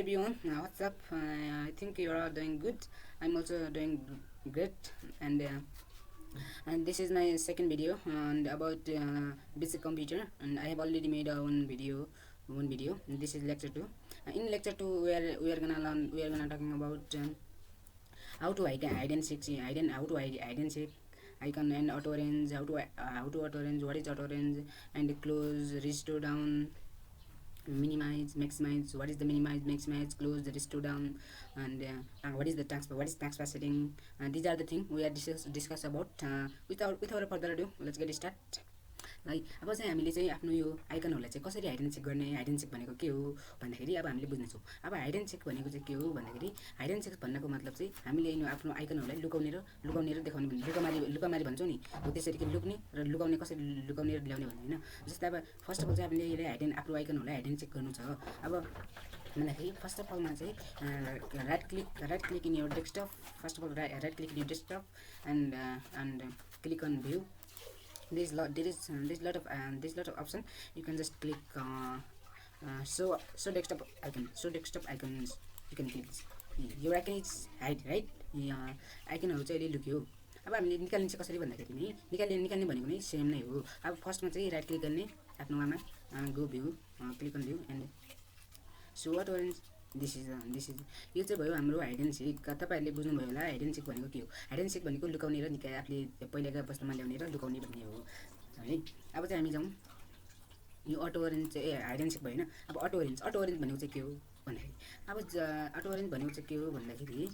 everyone, what's up? I think you are doing good. I'm also doing great, and this is my second video and about basic computer, and I have already made one video. And this is lecture 2. In lecture 2, we are gonna learn, we are gonna talking about how to hide and seek, hide and seek icon and auto range, how to auto range, what is auto range, and close, restore down, minimize, maximize, what is the minimize, maximize, close, the restore down, and what is the task, what is task setting. These are the things we are discuss about. Without further ado, let's get started. है अब चाहिँ हामीले चाहिँ आफ्नो यो आइकनहरूलाई चाहिँ कसरी hide and seek गर्ने, हाइड एन्ड सिक भनेको के हो भन्दाखेरि अब हामीले बुझ्नेछौँ। अब हाइड एन्ड सिक भनेको चाहिँ के हो भन्दाखेरि हाइड एन्ड सिक भन्नको मतलब चाहिँ हामीले आफ्नो आइकनहरूलाई लुकाउने र देखाउने भन्ने, लुकामारी भन्छौँ नि, हो त्यसरी कि लुक्ने र लुकाउने, कसरी लुकाउने र ल्याउने भन्ने होइन। जस्तै अब फर्स्ट अफ अल चाहिँ हामीले यसले हाइड एन्ड आफ्नो आइकनहरूलाई हाइड एन्ड सिक गर्नु छ। अब भन्दाखेरि फर्स्ट अफ अलमा चाहिँ right click in your desktop, first of all right click in your desktop and click on view. There's lot of option. You can just click show desktop icons. You can click your icon is hide, right? आइकनहरु चाहिँ अहिले लुक्यो। अब हामीले निकाल्ने चाहिँ कसरी भन्दाखेरि नि निकाल्ने भनेको नै सेम नै हो। अब फर्स्टमा चाहिँ राइट क्लिक गर्ने, आफ्नोमा go view, click on view and so what orange. This is यो चाहिँ भयो हाम्रो हाइड एन्ड सिक। तपाईहरुले बुझ्नुभयो होला हाइड एन्ड सिक भनेको के हो। हाइड एन्ड सिक भनेको लुकाउने र निकाल्ने, आफूले पहिलेको अवस्थामा ल्याउने र लुकाउने भन्ने हो है। अब चाहिँ हामी जाउँ यो अटो ओरेन्ज चाहिँ हाइड एन्ड सिक भयो हैन। अब अटो ओरेन्ज भनेको चाहिँ के हो भन्दाखेरि, अब अटो ओरेन्ज भनेको चाहिँ के हो भन्दाखेरि,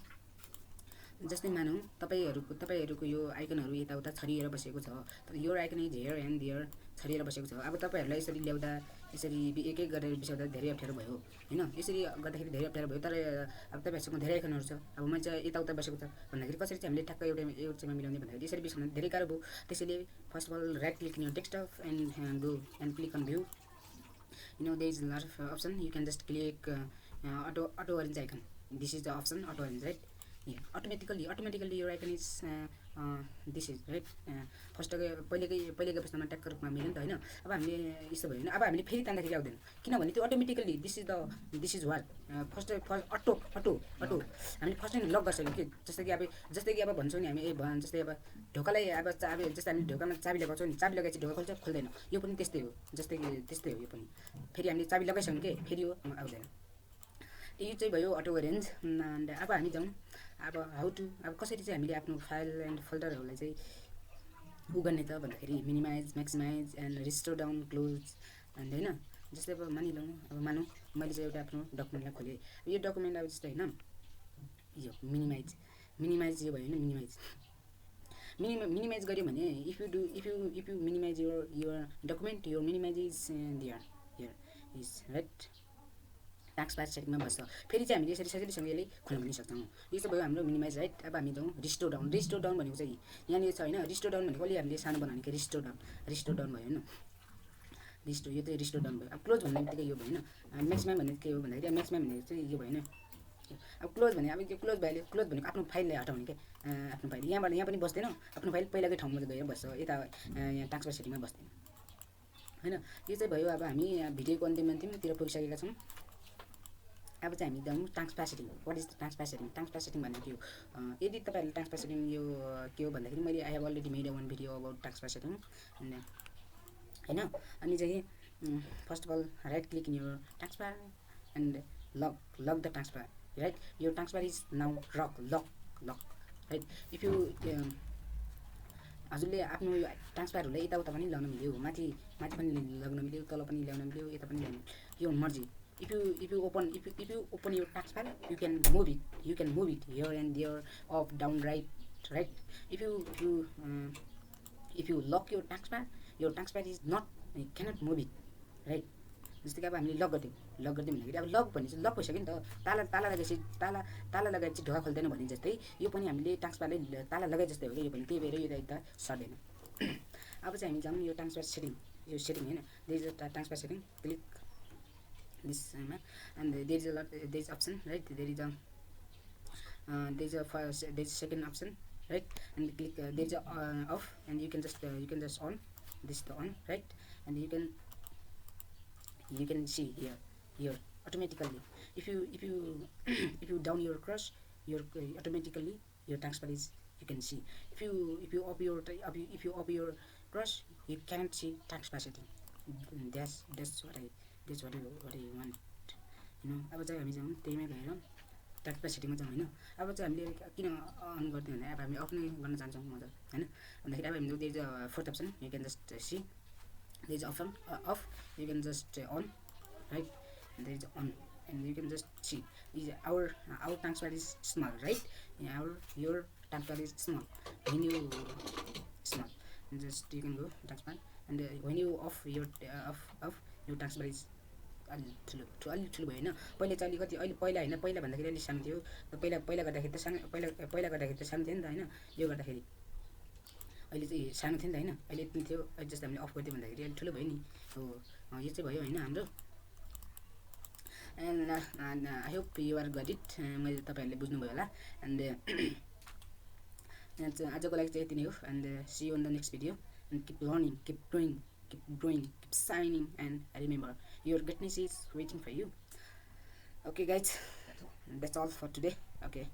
जस्तै मानौँ तपाईहरुको यो आइकनहरु यताउता छरिएर बसेको छ, यो आइकन इज हियर एन्ड देयर छरिएर बसेको छ। अब तपाईहरुलाई यसरी ल्याउँदा, यसरी एक एक गरेर बिसाउँदा धेरै अप्ठ्यारो भयो हैन। यसरी गर्दाखेरि धेरै अप्ठ्यारो भयो। तर अब तपाईहरुसँग धेरै आइकनहरु छ, अब म चाहिँ यताउता बसेको छ भन्दाखेरि कसरी चाहिँ हामीले ठ्याक्क एउटैमा मिलाउने भन्दाखेरि यसरी बिसाउन धेरै गाह्रो भयो। त्यसैले first of all right click in your desktop and go and click on view. There is a lot of option. You can just click auto orange icon. This is the option auto orange, right? Yeah, automatically your icon is this is right. First पहिलेको अवस्थामा ट्याक्क रूपमा मिल्यो नि त हैन। अब हामीले यस्तो भयो हैन। अब हामीले फेरि तान्दाखेरि आउँदैन किनभने त्यो automatically this is what first auto हामीले फर्स्ट टाइम लक गर्छौँ कि जस्तै कि अब भन्छौँ नि हामी जस्तै अब ढोकालाई अब जस्तै हामी ढोकामा चाबी लगाउँछौँ नि, चाबी लगाएपछि ढोका खोल्छ खोल्दैन, यो पनि त्यस्तै हो। त्यस्तै हो यो पनि। फेरि हामीले चाबी लगाइसक्यौँ के फेरि यो आउँदैन। यो चाहिँ भयो अटो ओरेन्ज। अब हामी जाउँ अब अब कसरी चाहिँ हामीले आफ्नो फाइल एन्ड फोल्डरहरूलाई चाहिँ गर्ने त भन्दाखेरि minimise, maximise and restore down, close and हैन। जस्तै अब मानौँ मैले चाहिँ एउटा आफ्नो डकुमेन्टलाई खोलेँ। यो डकुमेन्ट अब जस्तै हैन यो मिनिमाइज यो भयो हैन। मिनिमाइज गर्यो भने if you minimise your document, your minimize is here is right। Taskbar सेटिङमा बस्छ। फेरि चाहिँ हामीले यसरी सजिलैसँग यसले खोल्न पनि सक्छौँ। यो चाहिँ भयो हाम्रो मिनिमाइज, राइट। अब हामी जाउँ रिस्टोर डाउन भनेको चाहिँ यहाँनिर छ हैन। रिस्टोर डाउन भनेको अलि हामीले सानो बनाउने कि रिस्टोर डाउन भयो हैन। यो चाहिँ रिस्टोर डाउन भयो। अब क्लोज भन्ने बित्तिकै यो भयो हैन। म्याक्सिमम भनेको के हो भन्दाखेरि म्याक्सिमम भनेको चाहिँ यो भयो हैन। अब क्लोज भने अब यो क्लोज भनेको आफ्नो फाइललाई हटाउने के, आफ्नो फाइल यहाँ पनि बस्दैन, आफ्नो फाइल पहिलाकै ठाउँमा गएर बस्छ, यता यहाँ टास्कबार सेटिङमा बस्दैन हैन। यो चाहिँ भयो। अब हामी भिडियोको अन्तिमतिर पुगिसकेका छौँ। अब चाहिँ हामी जाउँ taskbar setting. What is the taskbar setting? Taskbar setting भनेको के हो? यदि तपाईहरुले टास्कबार सेटिङ यो के हो भन्दाखेरि मैले I have already made one video about taskbar setting हैन। अनि चाहिँ first of all right click in your taskbar and lock the taskbar, right. यो taskbar is now lock right. If you हजुरले आफ्नो यो टास्कबारहरूलाई यताउता पनि ल्याउन मिल्यो, माथि पनि ल्याउन मिल्यो, तल पनि ल्याउन मिल्यो, यता पनि ल्याउन, यो मर्जी। If you open your taskbar, you can move it here and there, up, down, right. If you lock your taskbar is not, you cannot move it, right। जस्तै कि अब हामीले लक गरिदिउँ भन्दाखेरि अब लक भने चाहिँ लक भइसक्यो नि त। ताला लगाएपछि ढोका खोल्दैन भने जस्तै यो पनि हामीले टास्कबारले ताला लगाए जस्तै हो कि यो पनि, त्यही भएर यो त सर्दैन। अब चाहिँ हामी जाउँ यो टास्कबार सेटिङ हैन। There is a taskbar setting, click this and there is option, right। there is second option, right, and click there is off and you can just on this, the on, right, and you can see here automatically. If you if you down your crush, your automatically your taskbar is you can see. If you up your if you up your crush, you can't see taskbar setting. That's what I want. अब चाहिँ हामी जाउँ त्यहीमै गएर ट्याक्सबार सेटिङमा जाउँ होइन. अब चाहिँ हामीले किन अन गर्दैन भने अब हामी अफ नै गर्न चाहन्छौँ मजा होइन भन्दाखेरि अब हामीले there is fourth option you can just see there is option of you can just on right, and there is on, and you can just see is our taskbar is small, right? Your taskbar is small. When you small, just you can go taskbar, and when you off your off your taskbar is अलि ठुलो भयो होइन. पहिले चाहिँ अलिकति अहिले पहिला होइन, पहिला भन्दाखेरि अलिक सानो थियो. पहिला गर्दाखेरि त सानो, पहिला गर्दाखेरि त सानो थियो नि त होइन. यो गर्दाखेरि अहिले चाहिँ सानो थियो नि त होइन. अहिले यति थियो, अहिले जस्तो हामीले अफ गरिदियो भन्दाखेरि अलिक ठुलो भयो नि. हो यो चाहिँ भयो होइन हाम्रो. and I hope you are got it. मैले तपाईहरुले बुझ्नुभयो होला. and आजको लागि चाहिँ यति नै हो. and see you on the next video, and keep learning, keep growing, keep shining, and remember your greatness is waiting for you. Okay guys, that's all for today. Okay.